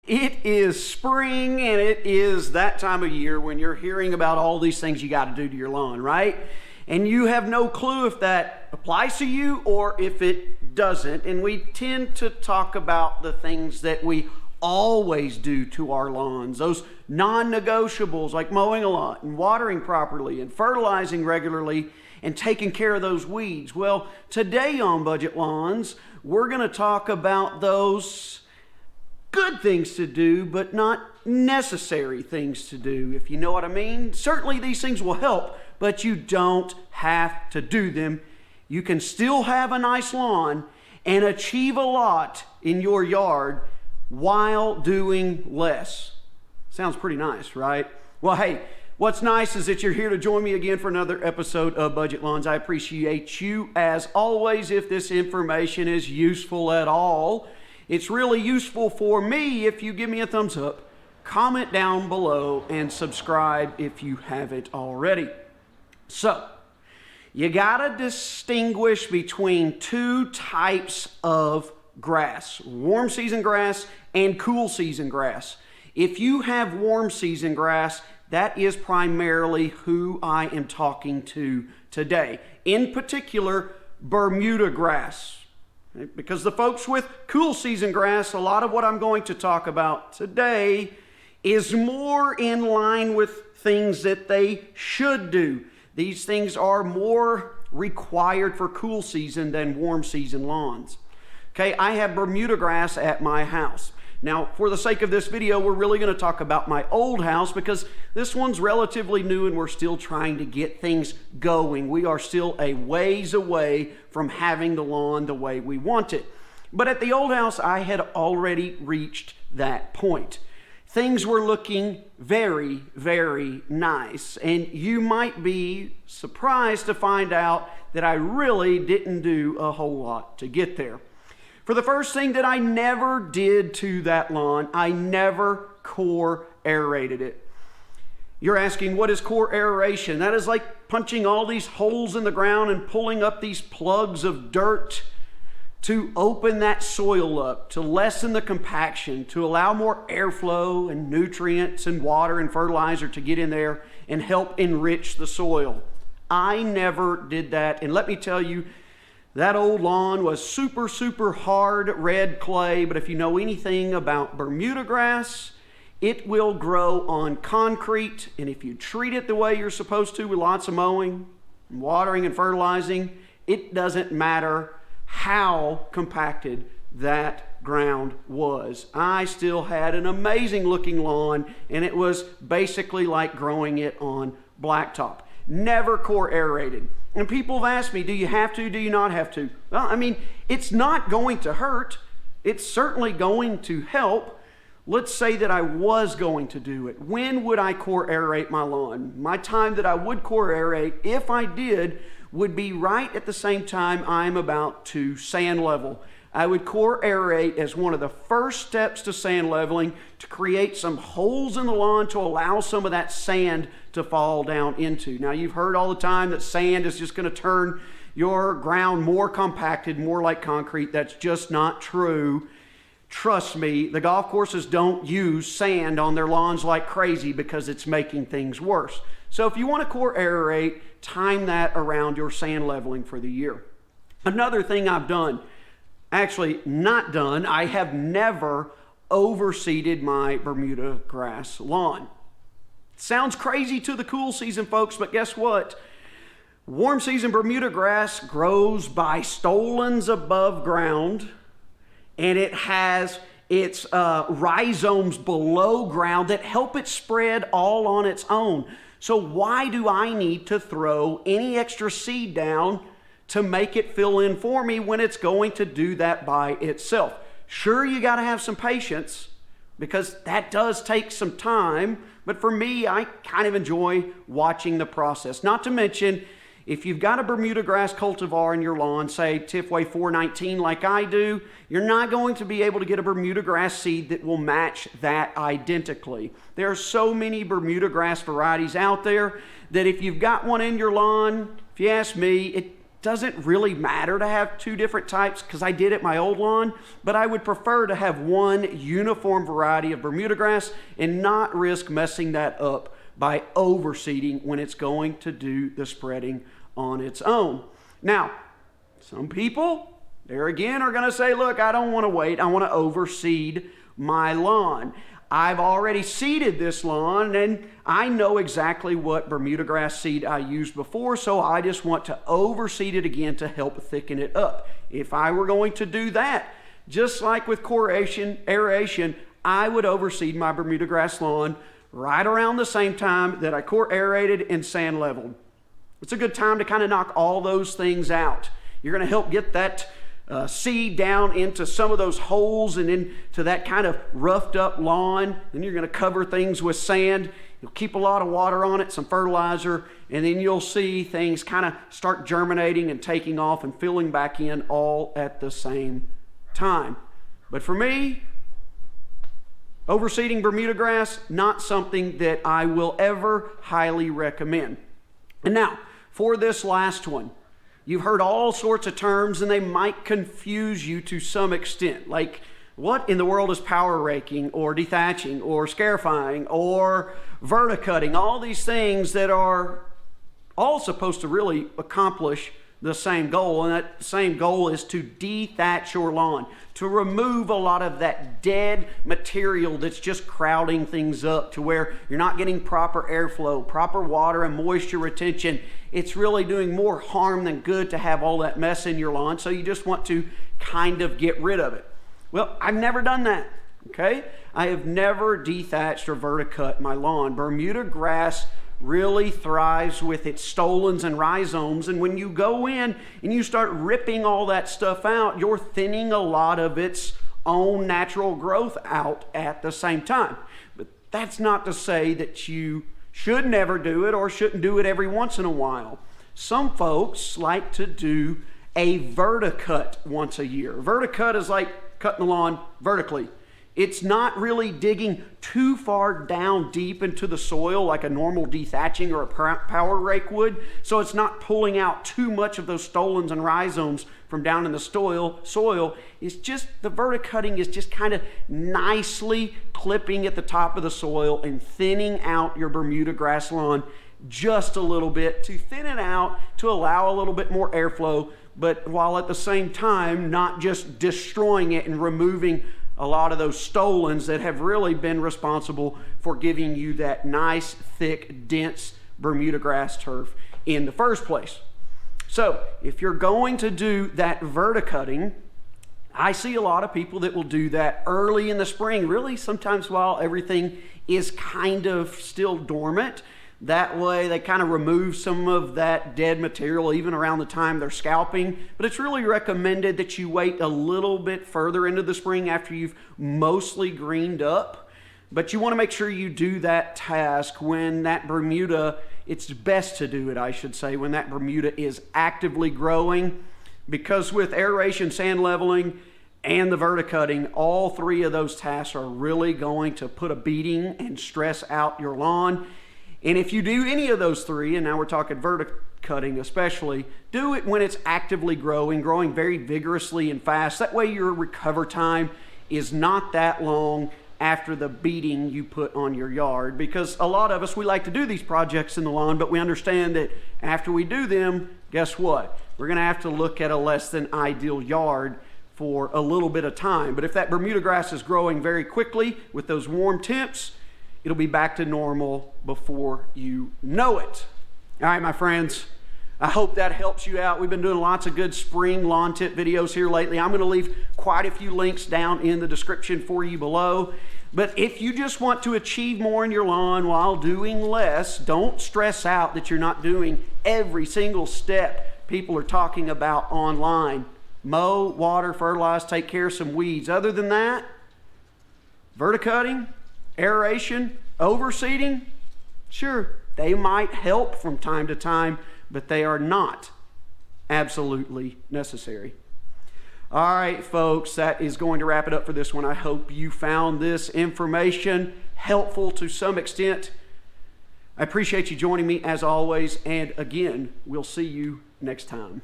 It is spring, and it is that time of year when you're hearing about all these things you got to do to your lawn, right? And you have no clue if that applies to you or if it doesn't. And we tend to talk about the things that we always do to our lawns, those non-negotiables like mowing a lot and watering properly and fertilizing regularly and taking care of those weeds. Well, today on Budget Lawns, we're going to talk about those good things to do, but not necessary things to do, if you know what I mean. Certainly these things will help, but you don't have to do them. You can still have a nice lawn and achieve a lot in your yard while doing less. Sounds pretty nice, right? Well, hey, what's nice is that you're here to join me again for another episode of Budget Lawns. I appreciate you as always. If this information is useful at all, it's really useful for me if you give me a thumbs up, comment down below, and subscribe if you haven't already. So, you gotta distinguish between two types of grass: warm season grass and cool season grass. If you have warm season grass, that is primarily who I am talking to today. In particular, Bermuda grass. Because the folks with cool season grass, a lot of what I'm going to talk about today is more in line with things that they should do. These things are more required for cool season than warm season lawns. Okay, I have Bermuda grass at my house. Now, for the sake of this video, we're really going to talk about my old house because this one's relatively new and we're still trying to get things going. We are still a ways away from having the lawn the way we want it. But at the old house, I had already reached that point. Things were looking very, very nice. And you might be surprised to find out that I really didn't do a whole lot to get there. For the first thing that I never did to that lawn, I never core aerated it. You're asking, what is core aeration? That is like punching all these holes in the ground and pulling up these plugs of dirt to open that soil up, to lessen the compaction, to allow more airflow and nutrients and water and fertilizer to get in there and help enrich the soil. I never did that, and let me tell you, that old lawn was super, super hard red clay, but if you know anything about Bermuda grass, it will grow on concrete, and if you treat it the way you're supposed to with lots of mowing, and watering and fertilizing, it doesn't matter how compacted that ground was. I still had an amazing looking lawn, and it was basically like growing it on blacktop. Never core aerated. And people have asked me, do you have to, do you not have to? Well, I mean, it's not going to hurt. It's certainly going to help. Let's say that I was going to do it. When would I core aerate my lawn? My time that I would core aerate, if I did, would be right at the same time I'm about to sand level. I would core aerate as one of the first steps to sand leveling to create some holes in the lawn to allow some of that sand to fall down into. Now, you've heard all the time that sand is just going to turn your ground more compacted, more like concrete. That's just not true. Trust me, the golf courses don't use sand on their lawns like crazy because it's making things worse. So if you want to core aerate, time that around your sand leveling for the year. Another thing I've done, actually not done, I have never overseeded my Bermuda grass lawn. Sounds crazy to the cool season folks, but guess what? Warm season Bermuda grass grows by stolons above ground, and it has its rhizomes below ground that help it spread all on its own. So why do I need to throw any extra seed down to make it fill in for me when it's going to do that by itself? Sure, you got to have some patience because that does take some time, but for me, I kind of enjoy watching the process. Not to mention, if you've got a Bermuda grass cultivar in your lawn, say Tifway 419 like I do, you're not going to be able to get a Bermuda grass seed that will match that identically. There are so many Bermuda grass varieties out there that if you've got one in your lawn, if you ask me, it doesn't really matter to have two different types because I did at my old lawn, but I would prefer to have one uniform variety of Bermuda grass and not risk messing that up by overseeding when it's going to do the spreading on its own. Now, some people, there again, are going to say, look, I don't want to wait. I want to overseed my lawn. I've already seeded this lawn and I know exactly what Bermuda grass seed I used before, so I just want to overseed it again to help thicken it up. If I were going to do that, just like with aeration, I would overseed my Bermuda grass lawn right around the same time that I core aerated and sand leveled. It's a good time to kind of knock all those things out. You're going to help get that seed down into some of those holes and into that kind of roughed up lawn. Then you're going to cover things with sand. You'll keep a lot of water on it, some fertilizer, and then you'll see things kind of start germinating and taking off and filling back in all at the same time. But for me, overseeding Bermuda grass, not something that I will ever highly recommend. And now, for this last one, you've heard all sorts of terms and they might confuse you to some extent. Like, what in the world is power raking or dethatching or scarifying or verticutting? All these things that are all supposed to really accomplish the same goal, and that same goal is to dethatch your lawn, to remove a lot of that dead material that's just crowding things up to where you're not getting proper airflow, proper water and moisture retention. It's really doing more harm than good to have all that mess in your lawn, so you just want to kind of get rid of it. Well, I've never done that, okay? I have never dethatched or verticut my lawn. Bermuda grass really thrives with its stolons and rhizomes, and when you go in and you start ripping all that stuff out, you're thinning a lot of its own natural growth out at the same time. But that's not to say that you should never do it or shouldn't do it every once in a while. Some folks like to do a verticut once a year. Verticut is like cutting the lawn vertically. It's not really digging too far down deep into the soil like a normal dethatching or a power rake would. So it's not pulling out too much of those stolons and rhizomes from down in the soil. It's just, the verticutting is just kind of nicely clipping at the top of the soil and thinning out your Bermuda grass lawn just a little bit to thin it out, to allow a little bit more airflow, but while at the same time not just destroying it and removing a lot of those stolons that have really been responsible for giving you that nice, thick, dense Bermuda grass turf in the first place. So if you're going to do that verticutting, I see a lot of people that will do that early in the spring, really sometimes while everything is kind of still dormant. That way they kind of remove some of that dead material even around the time they're scalping. But it's really recommended that you wait a little bit further into the spring after you've mostly greened up. But you want to make sure you do that task when that Bermuda, it's best to do it, I should say, when that Bermuda is actively growing. Because with aeration, sand leveling, and the verticutting, all three of those tasks are really going to put a beating and stress out your lawn. And if you do any of those three, and now we're talking verticutting especially, do it when it's actively growing very vigorously and fast. That way your recover time is not that long after the beating you put on your yard. Because a lot of us, we like to do these projects in the lawn, but we understand that after we do them, guess what? We're gonna have to look at a less than ideal yard for a little bit of time. But if that Bermuda grass is growing very quickly with those warm temps, it'll be back to normal before you know it. All right, my friends, I hope that helps you out. We've been doing lots of good spring lawn tip videos here lately. I'm gonna leave quite a few links down in the description for you below. But if you just want to achieve more in your lawn while doing less, don't stress out that you're not doing every single step people are talking about online. Mow, water, fertilize, take care of some weeds. Other than that, verticutting, aeration, overseeding, sure, they might help from time to time, but they are not absolutely necessary. All right, folks, that is going to wrap it up for this one. I hope you found this information helpful to some extent. I appreciate you joining me as always, and again, we'll see you next time.